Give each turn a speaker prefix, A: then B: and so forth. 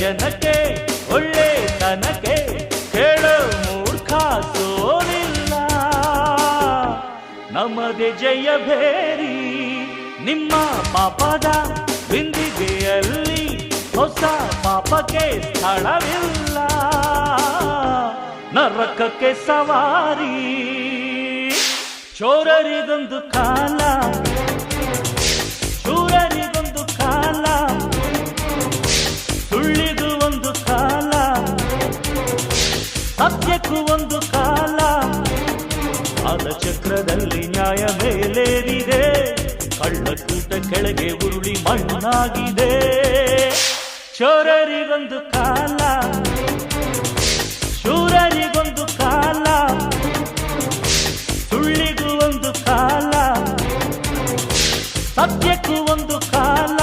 A: ಜನಕ್ಕೆ ಒಳ್ಳೆತನಕ್ಕೆ ಕೇಳೋ ಮೂರ್ಖ ಸೋಲಿಲ್ಲ. ನಮ್ಮದೇ ಜಯ ಭೇರಿ ನಿಮ್ಮ ಪಾಪದ ಬಿಂದಿಗೆಯಲ್ಲಿ ಹೊಸ ಪಾಪಕ್ಕೆ ಸ್ಥಳವಿಲ್ಲ. ನರಕಕ್ಕೆ ಸವಾರಿ ಚೋರರಿಗೊಂದು ಕಾಲ, ಶೂರರಿಗೊಂದು ಕಾಲ, ಸುಳ್ಳಿಗೂ ಒಂದು ಕಾಲ, ಸತ್ಯಕ್ಕೂ ಒಂದು ಕಾಲ. ಕಾಲಚಕ್ರದಲ್ಲಿ ನ್ಯಾಯ ಮೇಲೇರಿದೆ, ಕಳ್ಳಕೂಟ ಕೆಳಗೆ ಉರುಳಿ ಮಣ್ಣಾಗಿದೆ. ಚೋರರಿಗೊಂದು ಕಾಲ, ಶೂರರಿಗೊಂದು ಕಾಲ, ಸುಳ್ಳಿಗೂ ಒಂದು ಕಾಲ, ಸತ್ಯಕ್ಕೂ ಒಂದು ಕಾಲ.